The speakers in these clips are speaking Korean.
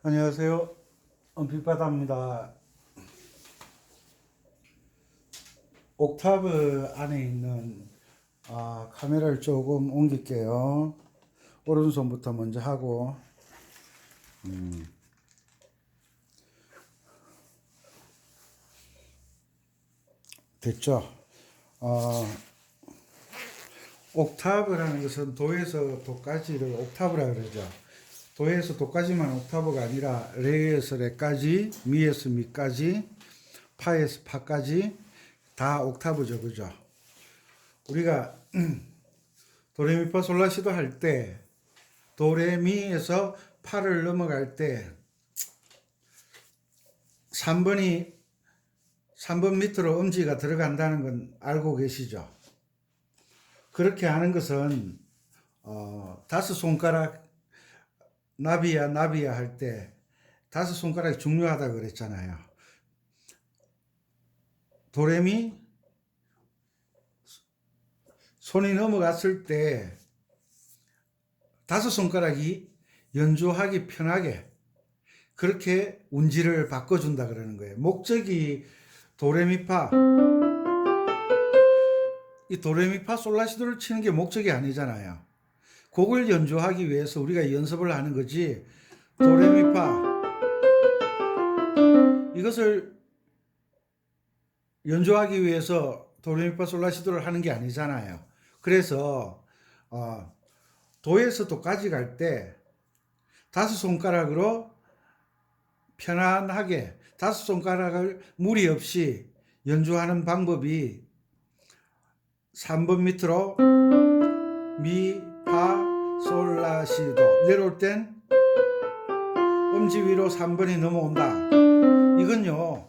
안녕하세요. 빛바다입니다. 옥타브 안에 있는 카메라를 조금 옮길게요. 오른손부터 먼저 하고 됐죠? 옥타브라는 것은 도에서 도까지를 옥타브라 그러죠. 도에서 도까지만 옥타브가 아니라 레에서 레까지, 미에서 미까지, 파에서 파까지 다 옥타브죠, 그죠? 우리가 도레미파솔라시도 할 때 도레미에서 파를 넘어갈 때 3번 밑으로 음지가 들어간다는 건 알고 계시죠? 그렇게 하는 것은 다섯 손가락 나비야 할 때 다섯 손가락이 중요하다고 그랬잖아요. 도레미 손이 넘어갔을 때 다섯 손가락이 연주하기 편하게 그렇게 운지를 바꿔준다 그러는 거예요. 목적이 도레미파, 이 도레미파 솔라시도를 치는 게 목적이 아니잖아요. 곡을 연주하기 위해서 우리가 연습을 하는 거지, 도레미파 이것을 연주하기 위해서 도레미파 솔라시도를 하는 게 아니잖아요. 그래서 도에서 도까지 갈 때 다섯 손가락으로 편안하게 다섯 손가락을 무리 없이 연주하는 방법이 3번 밑으로 미, 파, 솔, 라, 시, 도 내려올 땐 음지 위로 3번이 넘어온다. 이건요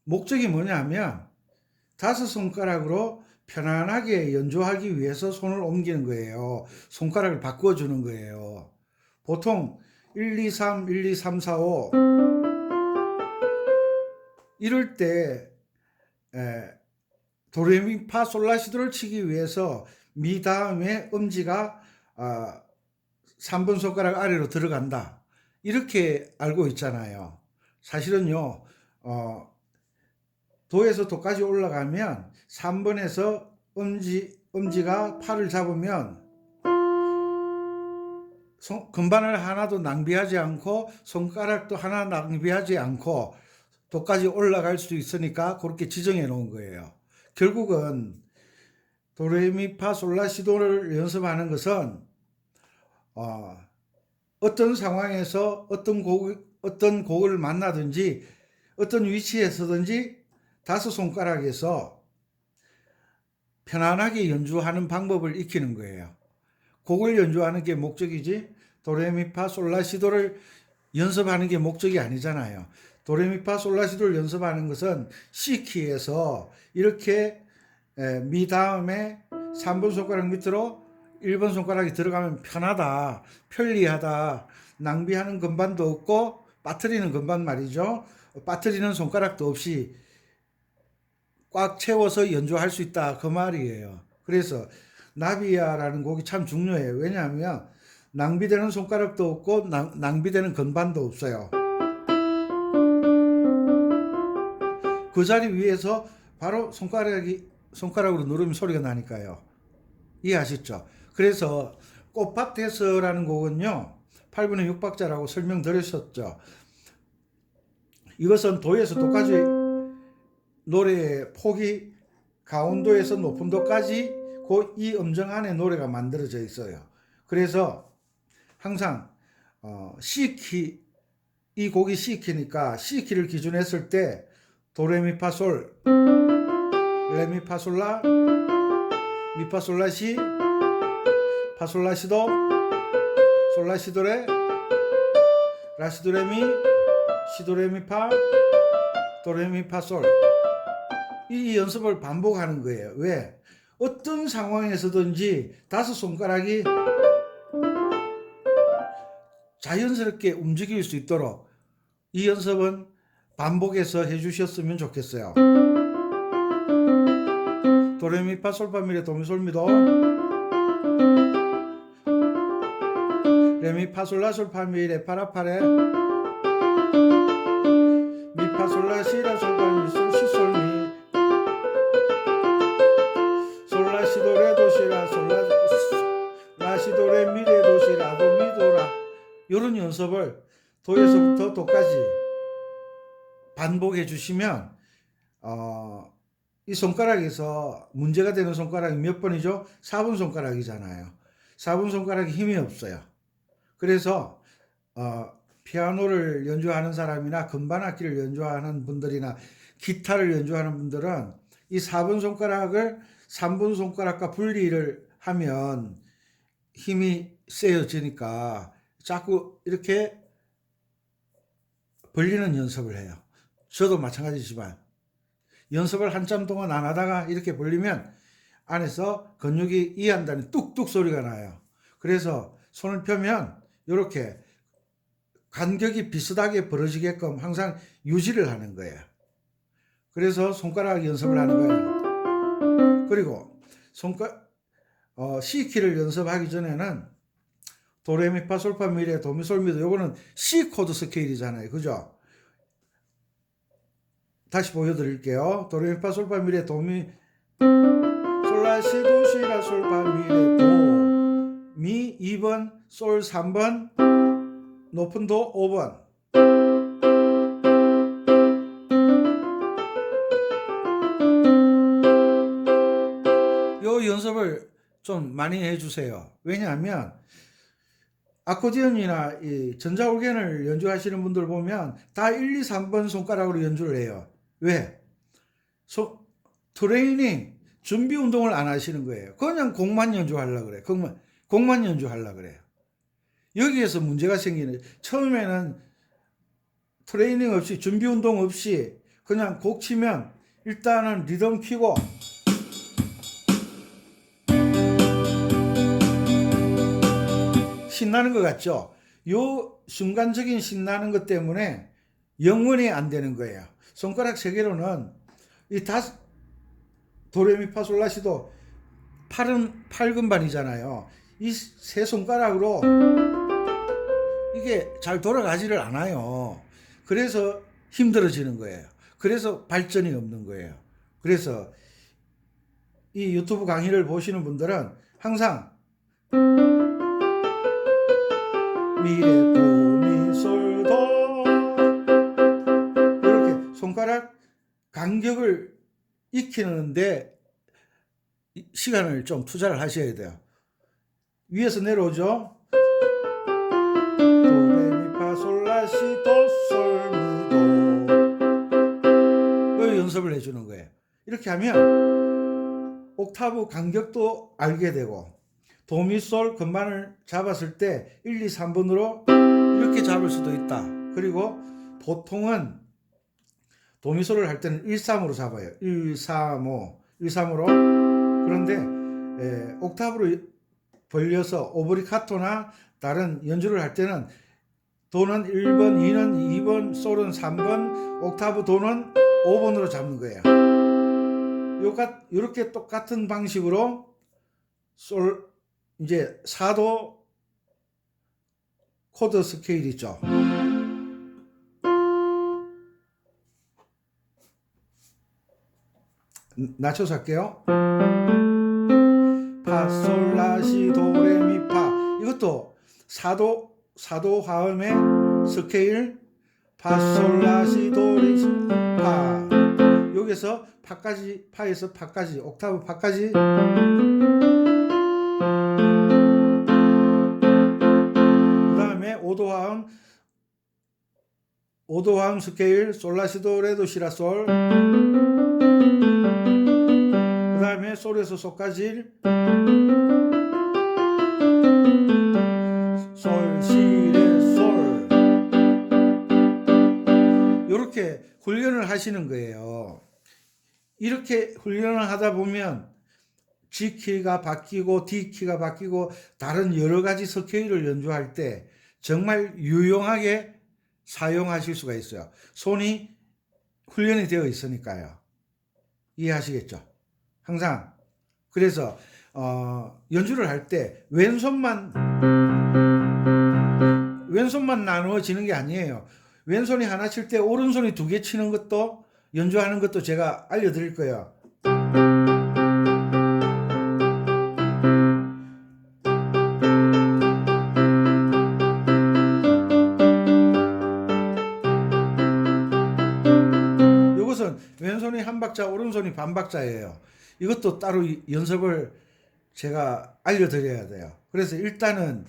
목적이 뭐냐면 다섯 손가락으로 편안하게 연주하기 위해서 손을 옮기는 거예요. 손가락을 바꿔주는 거예요. 보통 1, 2, 3, 1, 2, 3, 4, 5 이럴 때 도레미파 솔라시도를 치기 위해서 미 다음에 음지가 3번 손가락 아래로 들어간다. 이렇게 알고 있잖아요. 사실은요 도에서 도까지 올라가면 3번에서 음지가 파를 잡으면 건반을 하나도 낭비하지 않고 손가락도 하나 낭비하지 않고 도까지 올라갈 수 있으니까 그렇게 지정해 놓은 거예요. 결국은 도레미파 솔라시도를 연습하는 것은 어떤 상황에서 어떤 곡을 만나든지 어떤 위치에 서든지 다섯 손가락에서 편안하게 연주하는 방법을 익히는 거예요. 곡을 연주하는 게 목적이지 도레미파 솔라시도를 연습하는 게 목적이 아니잖아요. 도레미파 솔라시도를 연습하는 것은 C키에서 이렇게 미 다음에 3번 손가락 밑으로 1번 손가락이 들어가면 편하다, 편리하다, 낭비하는 건반도 없고 빠뜨리는 건반 말이죠. 빠뜨리는 손가락도 없이 꽉 채워서 연주할 수 있다 그 말이에요. 그래서 나비야라는 곡이 참 중요해요. 왜냐하면 낭비되는 손가락도 없고 낭비되는 건반도 없어요. 그 자리 위에서 바로 손가락으로 누르면 소리가 나니까요. 이해하셨죠? 그래서 꽃밭에서라는 곡은요 8분의 6박자라고 설명드렸었죠. 이것은 도에서 도까지 노래의 폭이 강원도에서 높은 도까지 그 이 음정 안에 노래가 만들어져 있어요. 그래서 항상 C키, 이 곡이 C키니까 C키를 기준 했을 때 도레미파솔, 레미파솔라, 미파솔라시, 파솔라시도, 솔라시도레, 라시도레미, 시도레미파, 도레미파솔. 이 연습을 반복하는 거예요. 왜? 어떤 상황에서든지 다섯 손가락이 자연스럽게 움직일 수 있도록 이 연습은 반복해서 해주셨으면 좋겠어요. 도레미파 솔파미레 도미솔미도 레미파솔라솔파미 레파라파레 미파솔라시라솔파미솔시솔미 솔라시도레도시라 솔라시도레미레도시라도미도라. 이런 연습을 도에서부터 도까지 반복해 주시면 이 손가락에서 문제가 되는 손가락이 몇 번이죠? 4번 손가락이잖아요. 4번 손가락이 힘이 없어요. 그래서 피아노를 연주하는 사람이나 건반악기를 연주하는 분들이나 기타를 연주하는 분들은 이 4번 손가락을 3번 손가락과 분리를 하면 힘이 세어지니까 자꾸 이렇게 벌리는 연습을 해요. 저도 마찬가지지만 연습을 한참 동안 안 하다가 이렇게 벌리면 안에서 근육이 이완단이 뚝뚝 소리가 나요. 그래서 손을 펴면 이렇게 간격이 비슷하게 벌어지게끔 항상 유지를 하는 거예요. 그래서 손가락 연습을 하는 거예요. 그리고 C키를 연습하기 전에는 도레미파솔파미레 도미솔미도 요거는 C 코드 스케일이잖아요. 그죠? 다시 보여드릴게요. 도레미파솔파미레 도미 솔라시도시라솔파미레 도미 2번 솔 3번 높은 도 5번. 요 연습을 좀 많이 해주세요. 왜냐하면 아코디언이나 이 전자올겐을 연주하시는 분들 보면 다 1, 2, 3번 손가락으로 연주를 해요. 왜? 트레이닝, 준비 운동을 안 하시는 거예요. 그냥 곡만 연주하려고 그래요. 곡만 연주하려고 그래요. 여기에서 문제가 생기는, 처음에는 트레이닝 없이, 준비 운동 없이 그냥 곡 치면 일단은 리듬 키고 신나는 것 같죠? 요 순간적인 신나는 것 때문에 영원히 안 되는 거예요. 손가락 3개로는 이 도레미파솔라시도 8근반이잖아요. 이 3손가락으로 이게 잘 돌아가지를 않아요. 그래서 힘들어지는 거예요. 그래서 발전이 없는 거예요. 그래서 이 유튜브 강의를 보시는 분들은 항상 미레 도미솔도 이렇게 손가락 간격을 익히는데 시간을 좀 투자를 하셔야 돼요. 위에서 내려오죠. 도레미파솔라시도솔미도 그 연습을 해주는 거예요. 이렇게 하면 옥타브 간격도 알게 되고 도미솔 건반을 잡았을 때 1, 2, 3번으로 이렇게 잡을 수도 있다. 그리고 보통은 도미솔을 할 때는 1, 3으로 잡아요. 1, 3, 5, 1, 3으로. 그런데 옥타브로 벌려서 오브리카토나 다른 연주를 할 때는 도는 1번, 2는 2번, 솔은 3번, 옥타브 도는 5번으로 잡는 거예요. 이렇게 똑같은 방식으로 이제 4도 코드 스케일 있죠. 낮춰서 할게요. 파솔라시도레미파. 이것도 4도 화음의 스케일 파솔라시도레미파. 여기서 파에서 파까지 옥타브 파까지 오도화음 스케일 솔라시도 레도시라솔. 그 다음에 솔에서 소까지 솔시레솔. 이렇게 훈련을 하시는 거예요. 이렇게 훈련을 하다 보면 G키가 바뀌고 D키가 바뀌고 다른 여러 가지 스케일을 연주할 때 정말 유용하게 사용하실 수가 있어요. 손이 훈련이 되어 있으니까요. 이해하시겠죠? 항상 그래서 연주를 할 때 왼손만 왼손만 나누어지는 게 아니에요. 왼손이 하나 칠 때 오른손이 두 개 치는 것도 연주하는 것도 제가 알려드릴 거예요. 이것은 왼손이 한 박자, 오른손이 반 박자예요. 이것도 따로 연습을 제가 알려드려야 돼요. 그래서 일단은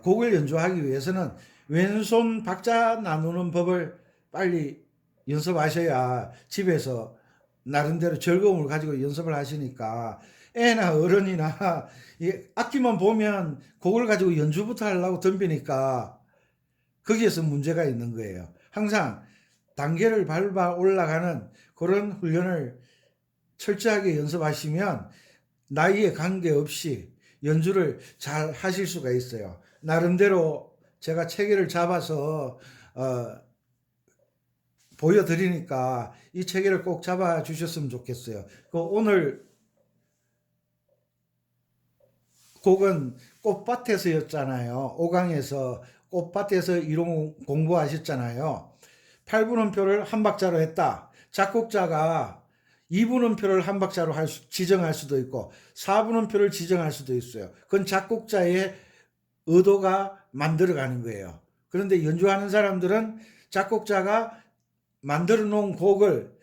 곡을 연주하기 위해서는 왼손 박자 나누는 법을 빨리 연습하셔야 집에서 나름대로 즐거움을 가지고 연습을 하시니까 애나 어른이나 악기만 보면 곡을 가지고 연주부터 하려고 덤비니까 거기에서 문제가 있는 거예요. 항상 단계를 밟아 올라가는 그런 훈련을 철저하게 연습하시면 나이에 관계없이 연주를 잘 하실 수가 있어요. 나름대로 제가 체계를 잡아서 보여드리니까 이 체계를 꼭 잡아 주셨으면 좋겠어요. 오늘 곡은 꽃밭에서였잖아요. 5강에서 꽃밭에서 이론 공부하셨잖아요. 8분음표를 한 박자로 했다. 작곡자가 2분음표를 한 박자로 지정할 수도 있고 4분음표를 지정할 수도 있어요. 그건 작곡자의 의도가 만들어가는 거예요. 그런데 연주하는 사람들은 작곡자가 만들어 놓은 곡을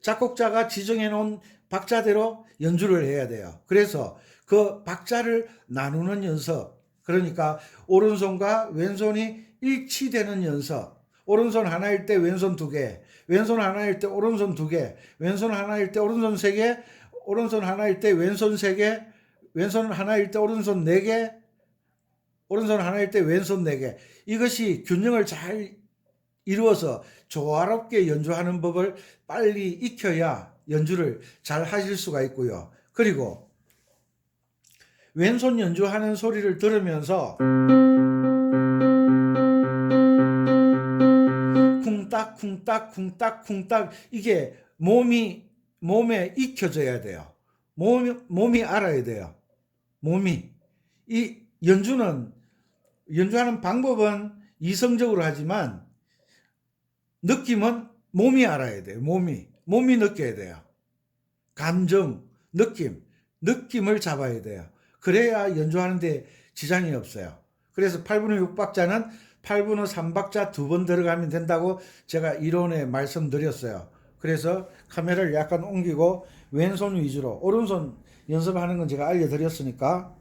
작곡자가 지정해 놓은 박자대로 연주를 해야 돼요. 그래서 그 박자를 나누는 연습, 그러니까 오른손과 왼손이 일치되는 연습, 오른손 하나일 때 왼손 두 개, 왼손 하나일 때 오른손 두 개, 왼손 하나일 때 오른손 세 개, 오른손 하나일 때 왼손 세 개, 왼손 하나일 때 오른손 네 개, 오른손 하나일 때 왼손 네 개. 이것이 균형을 잘 이루어서 조화롭게 연주하는 법을 빨리 익혀야 연주를 잘 하실 수가 있고요. 그리고 왼손 연주하는 소리를 들으면서 쿵딱 쿵딱 쿵딱 쿵딱 이게 몸에 익혀져야 돼요. 몸이 알아야 돼요. 이 연주하는 방법은 이성적으로 하지만 느낌은 몸이 알아야 돼요. 몸이 느껴야 돼요. 감정, 느낌을 잡아야 돼요. 그래야 연주하는데 지장이 없어요. 그래서 8분의 6박자는 8분의 3박자 2번 들어가면 된다고 제가 이론에 말씀드렸어요. 그래서 카메라를 약간 옮기고 왼손 위주로, 오른손 연습하는 건 제가 알려드렸으니까.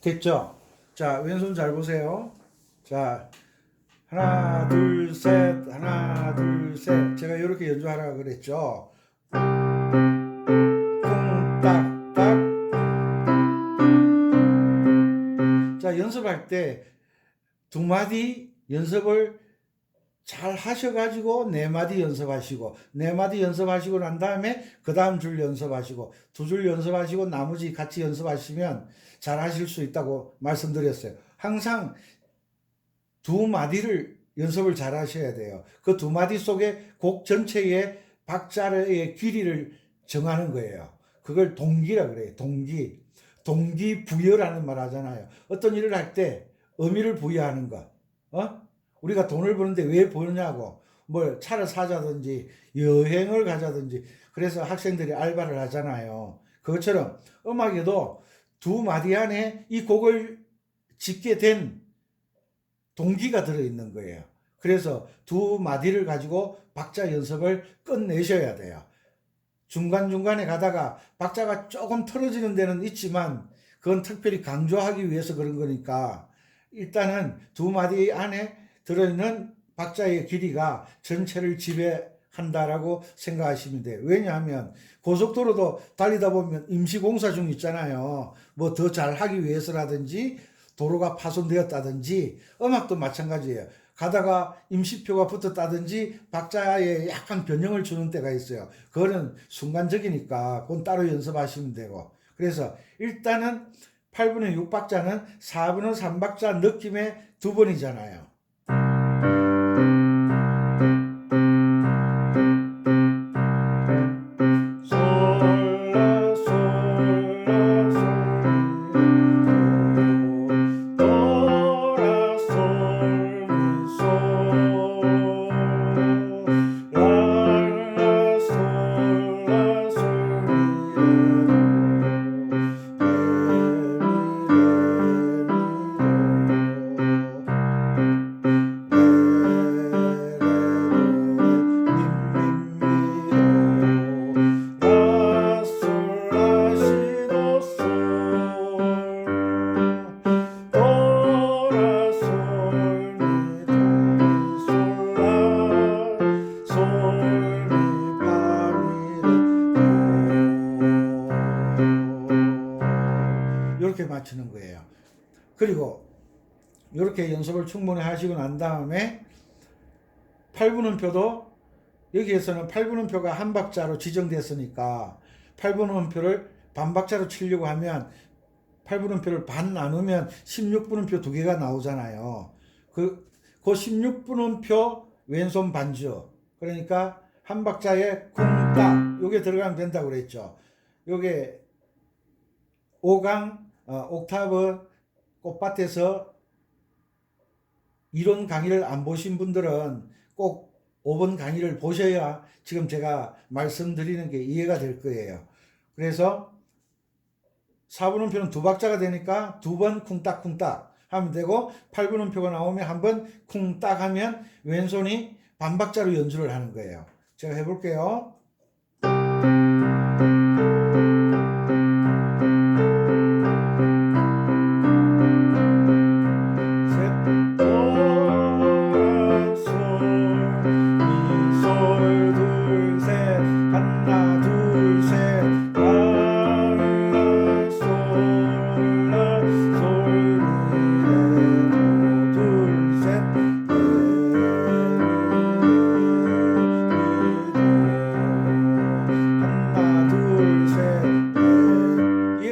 됐죠? 자, 왼손 잘 보세요. 자, 하나, 둘, 셋, 하나, 둘, 셋. 제가 이렇게 연주하라고 그랬죠. 쿵, 딱, 딱. 자, 연습할 때 두 마디 연습을 잘 하셔가지고 네 마디 연습하시고, 네 마디 연습하시고 난 다음에 그 다음 줄 연습하시고, 두 줄 연습하시고 나머지 같이 연습하시면 잘 하실 수 있다고 말씀드렸어요. 항상 두 마디를 연습을 잘 하셔야 돼요. 그 두 마디 속에 곡 전체의 박자의 길이를 정하는 거예요. 그걸 동기라 그래요. 동기부여라는 말 하잖아요. 어떤 일을 할 때 의미를 부여하는 것. 우리가 돈을 버는데 왜 버느냐고, 뭘 차를 사자든지 여행을 가자든지, 그래서 학생들이 알바를 하잖아요. 그것처럼 음악에도 두 마디 안에 이 곡을 짓게 된 동기가 들어있는 거예요. 그래서 두 마디를 가지고 박자 연습을 끝내셔야 돼요. 중간중간에 가다가 박자가 조금 틀어지는 데는 있지만 그건 특별히 강조하기 위해서 그런 거니까 일단은 두 마디 안에 들어있는 박자의 길이가 전체를 지배한다라고 생각하시면 돼요. 왜냐하면 고속도로도 달리다 보면 임시공사 중 있잖아요. 뭐 더 잘하기 위해서라든지 도로가 파손되었다든지, 음악도 마찬가지예요. 가다가 임시표가 붙었다든지 박자에 약간 변형을 주는 때가 있어요. 그거는 순간적이니까 그건 따로 연습하시면 되고, 그래서 일단은 8분의 6박자는 4분의 3박자 느낌의 두 번이잖아요. 그리고 이렇게 연습을 충분히 하시고 난 다음에 8분음표도 여기에서는 8분음표가 한 박자로 지정됐으니까 8분음표를 반박자로 치려고 하면 8분음표를 반 나누면 16분음표 두 개가 나오잖아요. 그 16분음표 왼손 반주. 그러니까 한 박자에 쿵딱 요게 들어가면 된다고 그랬죠. 요게 5강 옥타브 꽃밭에서 이론 강의를 안 보신 분들은 꼭 5번 강의를 보셔야 지금 제가 말씀드리는 게 이해가 될 거예요. 그래서 4분음표는 두 박자가 되니까 두 번 쿵딱쿵딱 하면 되고 8분음표가 나오면 한 번 쿵딱 하면 왼손이 반박자로 연주를 하는 거예요. 제가 해볼게요.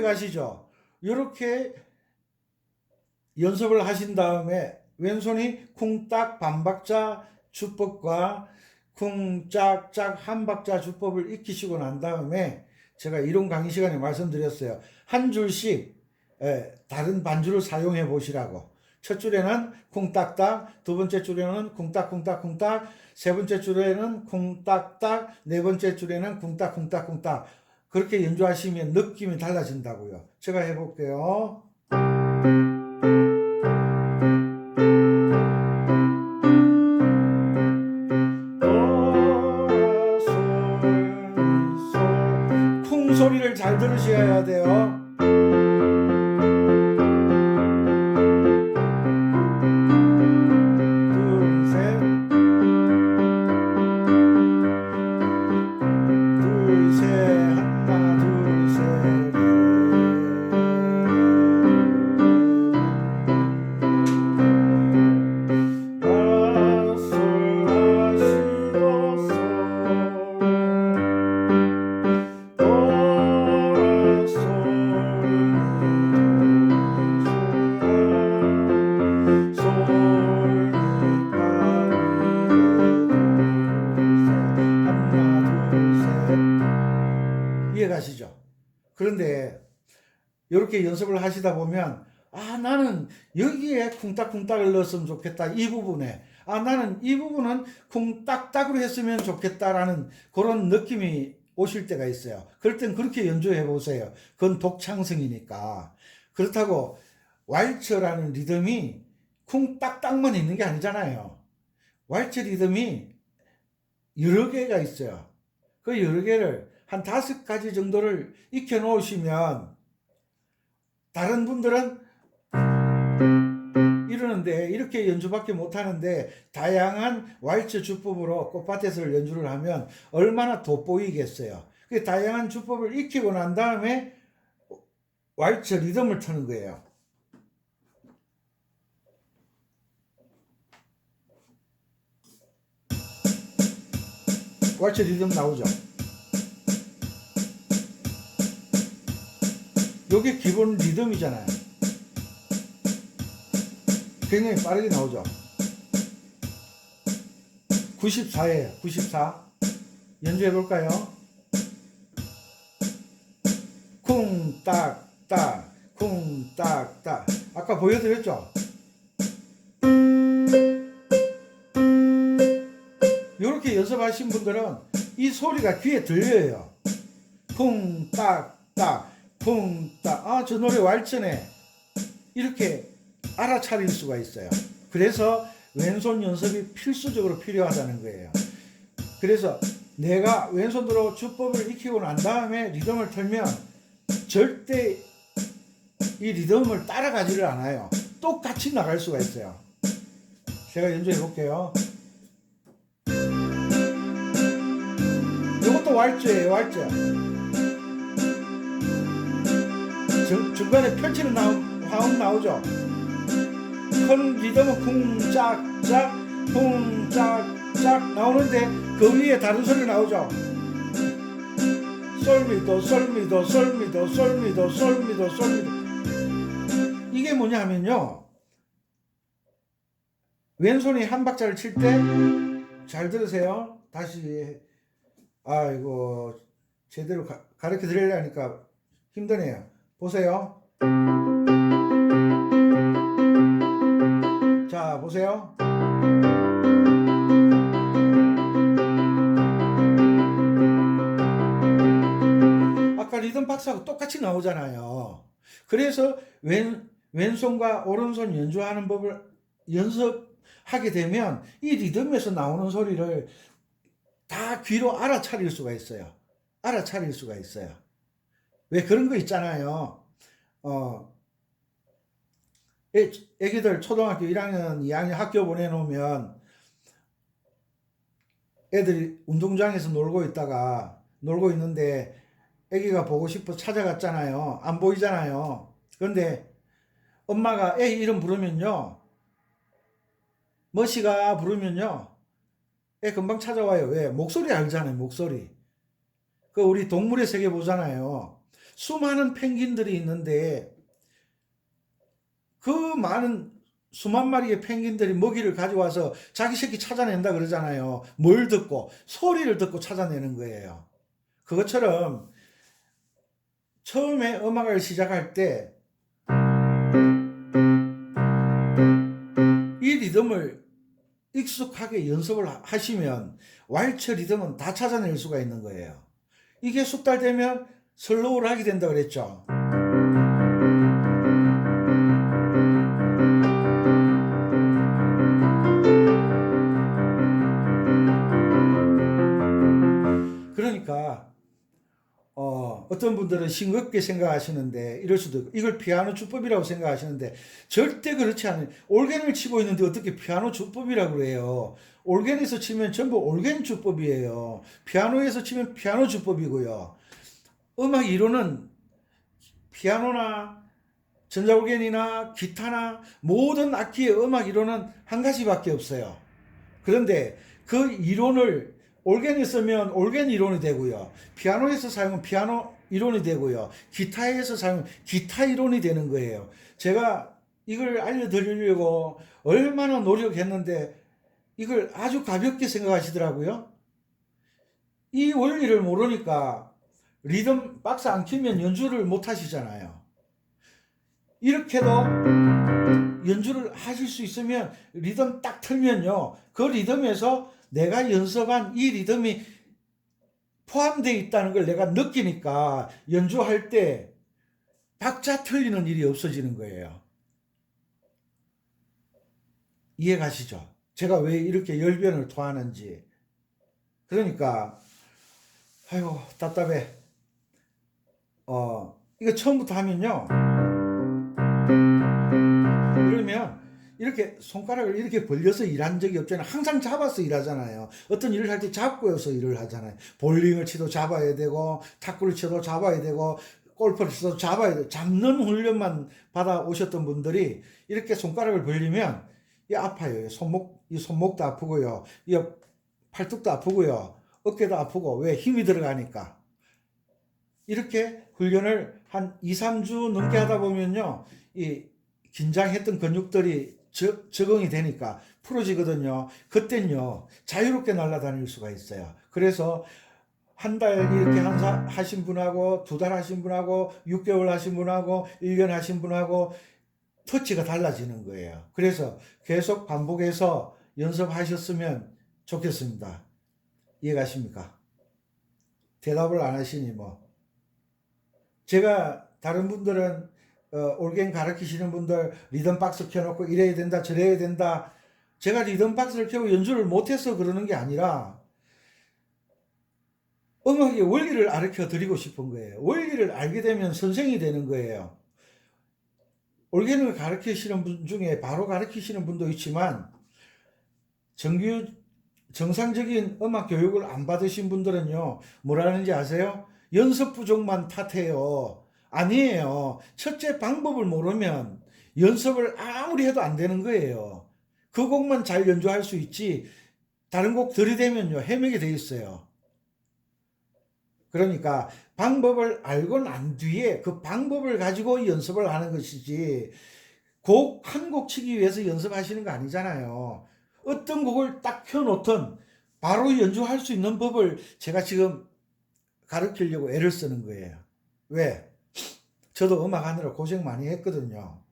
아시죠? 이렇게 연습을 하신 다음에 왼손이 쿵딱 반박자 주법과 쿵짝짝 한박자 주법을 익히시고 난 다음에 제가 이론 강의 시간에 말씀드렸어요. 한 줄씩 다른 반주를 사용해 보시라고. 첫 줄에는 쿵딱딱, 두 번째 줄에는 쿵딱쿵딱쿵딱, 세 번째 줄에는 쿵딱딱, 네 번째 줄에는 쿵딱쿵딱쿵딱. 그렇게 연주하시면 느낌이 달라진다고요. 제가 해볼게요. 쿵 소리를 잘 들으셔야 돼요. 이해가시죠? 그런데 이렇게 연습을 하시다 보면 나는 여기에 쿵딱쿵딱을 넣었으면 좋겠다. 이 부분에 나는 이 부분은 쿵딱딱으로 했으면 좋겠다라는 그런 느낌이 오실 때가 있어요. 그럴 땐 그렇게 연주해 보세요. 그건 독창성이니까. 그렇다고 왈츠라는 리듬이 쿵딱딱만 있는 게 아니잖아요. 왈츠 리듬이 여러 개가 있어요. 그 여러 개를 한 5가지 정도를 익혀 놓으시면 다른 분들은 이러는데 이렇게 연주밖에 못하는데 다양한 왈츠 주법으로 꽃밭에서 연주를 하면 얼마나 돋보이겠어요. 그 다양한 주법을 익히고 난 다음에 왈츠 리듬을 트는 거예요. 왈츠 리듬 나오죠. 요게 기본 리듬이잖아요. 굉장히 빠르게 나오죠. 94예요. 94. 연주해 볼까요? 쿵딱딱 쿵딱딱. 아까 보여드렸죠? 이렇게 연습하신 분들은 이 소리가 귀에 들려요. 쿵딱딱 쿵딱. 저 노래 왈츠네. 이렇게 알아차릴 수가 있어요. 그래서 왼손 연습이 필수적으로 필요하다는 거예요. 그래서 내가 왼손으로 주법을 익히고 난 다음에 리듬을 틀면 절대 이 리듬을 따라가지를 않아요. 똑같이 나갈 수가 있어요. 제가 연주해 볼게요. 이것도 왈츠예요. 왈츠. 중간에 펼치는 화음 나오죠. 큰 리듬은 쿵짝짝 쿵짝짝 나오는데 그 위에 다른 소리 나오죠. 솔미도 솔미도 솔미도 솔미도 솔미도 솔미도. 이게 뭐냐 하면요, 왼손이 한 박자를 칠 때 잘 들으세요. 다시 아이고 제대로 가르쳐 드리려니까 힘드네요. 보세요. 자 보세요. 아까 리듬 박스하고 똑같이 나오잖아요. 그래서 왼손과 오른손 연주하는 법을 연습하게 되면 이 리듬에서 나오는 소리를 다 귀로 알아차릴 수가 있어요. 알아차릴 수가 있어요. 왜 그런 거 있잖아요. 애기들 초등학교 1학년, 2학년 학교 보내놓으면 애들이 운동장에서 놀고 있는데 애기가 보고 싶어 찾아갔잖아요. 안 보이잖아요. 그런데 엄마가 애 이름 부르면요, 머시가 부르면요, 애 금방 찾아와요. 왜? 목소리 알잖아요. 목소리. 그 우리 동물의 세계 보잖아요. 수많은 펭귄들이 있는데 그 많은 수만 마리의 펭귄들이 먹이를 가져와서 자기 새끼 찾아낸다 그러잖아요. 뭘 듣고? 소리를 듣고 찾아내는 거예요. 그것처럼 처음에 음악을 시작할 때 이 리듬을 익숙하게 연습을 하시면 왈츠 리듬은 다 찾아낼 수가 있는 거예요. 이게 숙달 되면 슬로우를 하게 된다 그랬죠. 그러니까 어떤 분들은 싱겁게 생각하시는데 이럴 수도 있고, 이걸 피아노 주법이라고 생각하시는데 절대 그렇지 않아요. 올겐을 치고 있는데 어떻게 피아노 주법이라고 그래요. 올겐에서 치면 전부 올겐 주법이에요. 피아노에서 치면 피아노 주법이고요. 음악 이론은 피아노나 전자올겐이나 기타나 모든 악기의 음악 이론은 한 가지밖에 없어요. 그런데 그 이론을 올겐에 쓰면 올겐 이론이 되고요, 피아노에서 사용은 피아노 이론이 되고요, 기타에서 사용은 기타 이론이 되는 거예요. 제가 이걸 알려드리려고 얼마나 노력했는데 이걸 아주 가볍게 생각하시더라고요. 이 원리를 모르니까 리듬 박스 안 키면 연주를 못 하시잖아요. 이렇게도 연주를 하실 수 있으면 리듬 딱 틀면요, 그 리듬에서 내가 연습한 이 리듬이 포함되어 있다는 걸 내가 느끼니까 연주할 때 박자 틀리는 일이 없어지는 거예요. 이해 가시죠? 제가 왜 이렇게 열변을 토하는지. 그러니까 아이고 답답해. 이거 처음부터 하면요, 그러면 이렇게 손가락을 이렇게 벌려서 일한 적이 없잖아요. 항상 잡아서 일하잖아요. 어떤 일을 할 때 잡고서 일을 하잖아요. 볼링을 치도 잡아야 되고, 탁구를 치도 잡아야 되고, 골프를 치도 잡아야 되고, 잡는 훈련만 받아 오셨던 분들이 이렇게 손가락을 벌리면 이 아파요. 이 손목도 아프고요, 이 팔뚝도 아프고요, 어깨도 아프고. 왜? 힘이 들어가니까. 이렇게 훈련을 한 2, 3주 넘게 하다 보면요, 이 긴장했던 근육들이 적응이 되니까 풀어지거든요. 그땐요 자유롭게 날아다닐 수가 있어요. 그래서 한 달 이렇게 하신 분하고, 2달 하신 분하고, 6개월 하신 분하고, 1년 하신 분하고 터치가 달라지는 거예요. 그래서 계속 반복해서 연습하셨으면 좋겠습니다. 이해가십니까? 대답을 안 하시니 뭐. 제가 다른 분들은 올겐 가르치시는 분들 리듬 박스 켜놓고 이래야 된다 저래야 된다. 제가 리듬 박스를 켜고 연주를 못해서 그러는 게 아니라 음악의 원리를 가르쳐 드리고 싶은 거예요. 원리를 알게 되면 선생이 되는 거예요. 올겐을 가르치시는 분 중에 바로 가르치시는 분도 있지만 정상적인 음악 교육을 안 받으신 분들은요 뭐라는지 아세요? 연습 부족만 탓해요. 아니에요. 첫째 방법을 모르면 연습을 아무리 해도 안 되는 거예요. 그 곡만 잘 연주할 수 있지 다른 곡 들이대면요 헤매게 돼 있어요. 그러니까 방법을 알고 난 뒤에 그 방법을 가지고 연습을 하는 것이지 곡 한 곡 치기 위해서 연습하시는 거 아니잖아요. 어떤 곡을 딱 펴놓든 바로 연주할 수 있는 법을 제가 지금 가르치려고 애를 쓰는 거예요. 왜? 저도 음악 하느라 고생 많이 했거든요.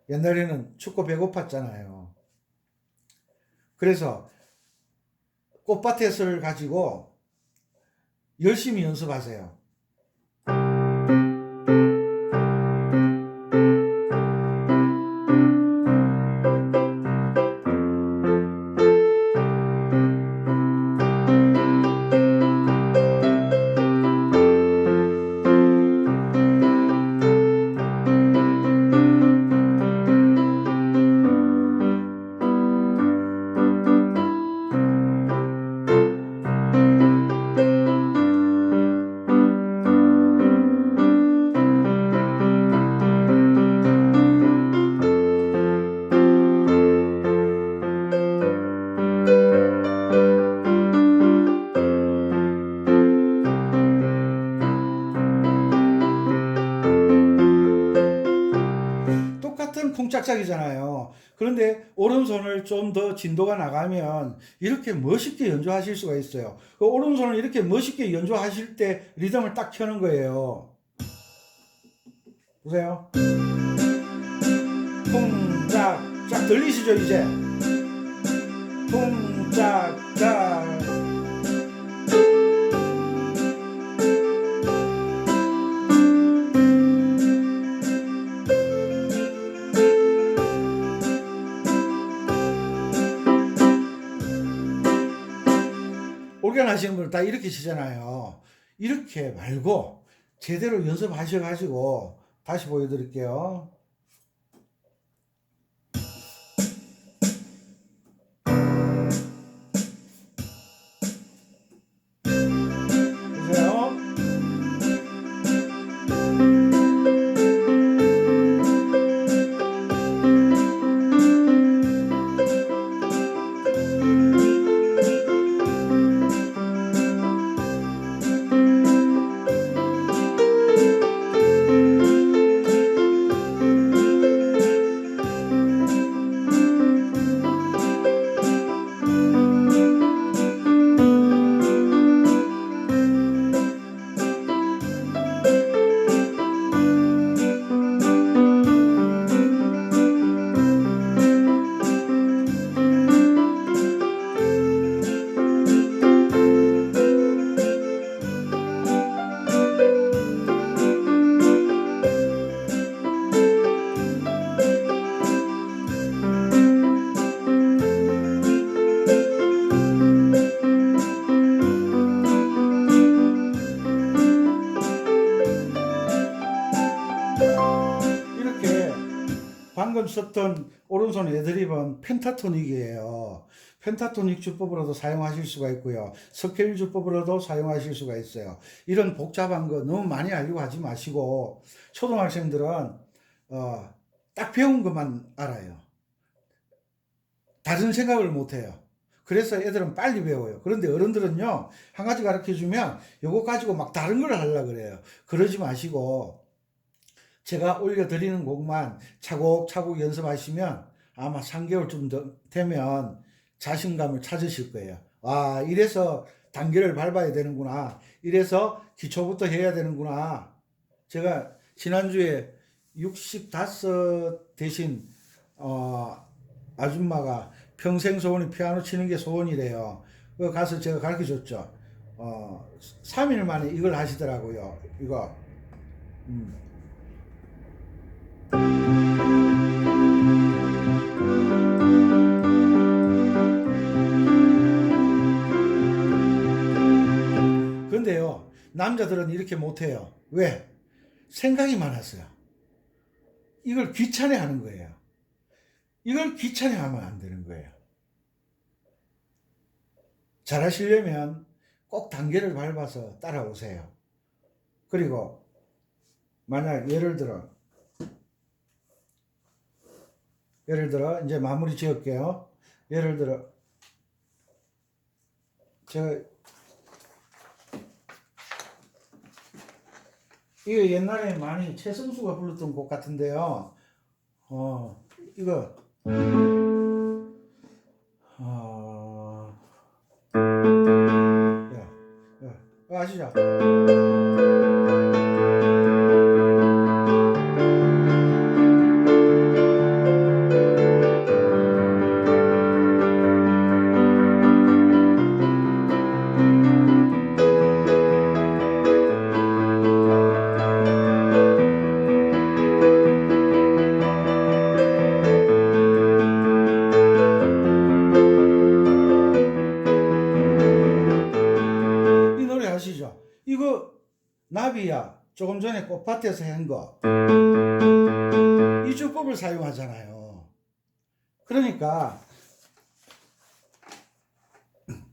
옛날에는 춥고 배고팠잖아요. 그래서 꽃밭에서를 가지고 열심히 연습하세요. 똑같은 쿵짝짝이잖아요. 그런데 오른손을 좀 더 진도가 나가면 이렇게 멋있게 연주하실 수가 있어요. 그 오른손을 이렇게 멋있게 연주하실 때 리듬을 딱 켜는 거예요. 보세요. 쿵짝짝 들리시죠 이제? 쿵짝짝. 오르간 하시는 분은 다 이렇게 치잖아요. 이렇게 말고 제대로 연습하셔가지고 다시 보여드릴게요. 보세요. 이렇게 방금 썼던 오른손 애드립은 펜타토닉이에요. 펜타토닉 주법으로도 사용하실 수가 있고요. 스케일 주법으로도 사용하실 수가 있어요. 이런 복잡한 거 너무 많이 알려고 하지 마시고 초등학생들은 딱 배운 것만 알아요. 다른 생각을 못 해요. 그래서 애들은 빨리 배워요. 그런데 어른들은요, 한 가지 가르쳐 주면 요거 가지고 막 다른 걸 하려고 그래요. 그러지 마시고 제가 올려드리는 곡만 차곡차곡 연습하시면 아마 3개월쯤 되면 자신감을 찾으실 거예요. 아, 이래서 단계를 밟아야 되는구나. 이래서 기초부터 해야 되는구나. 제가 지난주에 65 대신 아줌마가 평생 소원이 피아노 치는 게 소원이래요. 그 가서 제가 가르쳐 줬죠. 3일 만에 이걸 하시더라고요. 이거. 음. 근데요, 남자들은 이렇게 못해요. 왜? 생각이 많았어요. 이걸 귀찮아 하는 거예요. 이걸 귀찮아 하면 안 되는 거예요. 잘하시려면 꼭 단계를 밟아서 따라오세요. 그리고 만약 예를 들어 예를 들어 이제 마무리 지을게요. 예를 들어 제가 이거 옛날에 많이 최성수가 불렀던 곡 같은데요. 이거 야, 아시죠? 이 노래 아시죠? 이거 나비야 조금 전에 꽃밭에서 한 거 이 주법을 사용하잖아요. 그러니까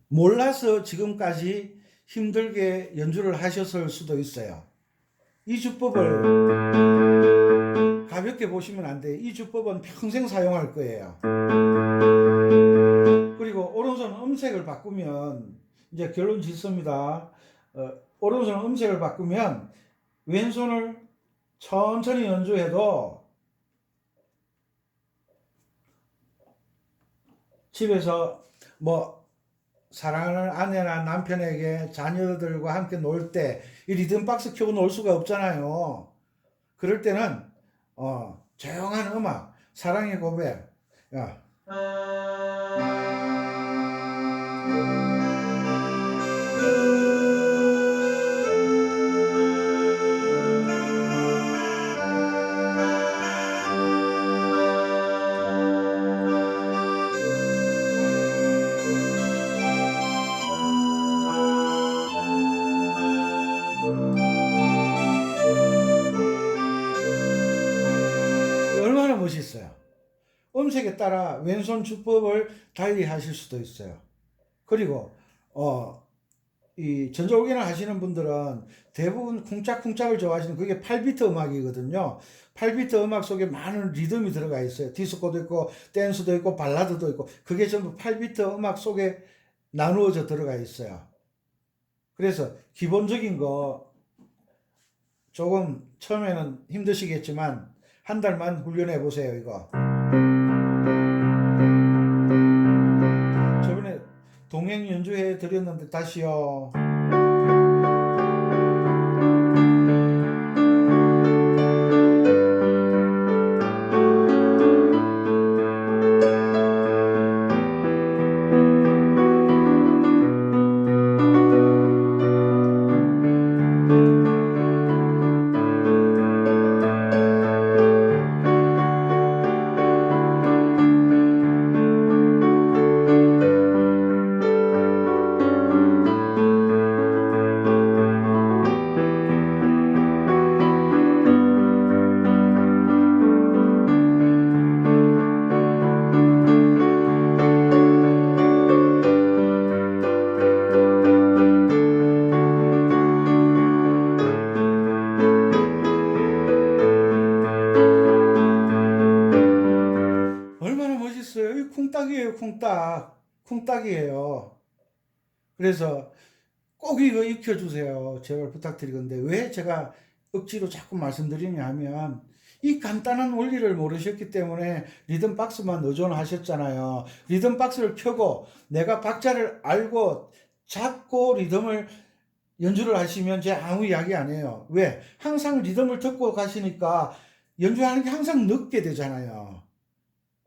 몰라서 지금까지 힘들게 연주를 하셨을 수도 있어요. 이 주법을 가볍게 보시면 안 돼요. 이 주법은 평생 사용할 거예요. 그리고 오른손 음색을 바꾸면 이제 결론 짓습니다. 오른손 음색을 바꾸면 왼손을 천천히 연주해도 집에서 뭐 사랑하는 아내나 남편에게 자녀들과 함께 놀 때 이 리듬 박스 켜고 놀 수가 없잖아요. 그럴 때는 조용한 음악, 사랑의 고백, 야. 얼마나 멋있어요. 음색에 따라 왼손 주법을 달리 하실 수도 있어요. 그리고 이 전자올기나 하시는 분들은 대부분 쿵짝쿵짝을 좋아하시는 그게 8비트 음악이거든요. 8비트 음악 속에 많은 리듬이 들어가 있어요. 디스코도 있고 댄스도 있고 발라드도 있고 그게 전부 8비트 음악 속에 나누어져 들어가 있어요. 그래서 기본적인 거 조금 처음에는 힘드시겠지만 한 달만 훈련해 보세요. 이거 저번에 동행 연주해 드렸는데 다시요. 얼마나 멋있어요. 이 쿵딱이에요, 쿵딱. 쿵딱이에요. 그래서 꼭 이거 익혀주세요. 제발 부탁드리건데 왜 제가 억지로 자꾸 말씀드리냐 하면 이 간단한 원리를 모르셨기 때문에 리듬 박스만 의존하셨잖아요. 리듬 박스를 켜고 내가 박자를 알고 잡고 리듬을 연주를 하시면 제가 아무 이야기 안 해요. 왜? 항상 리듬을 듣고 가시니까 연주하는 게 항상 늦게 되잖아요.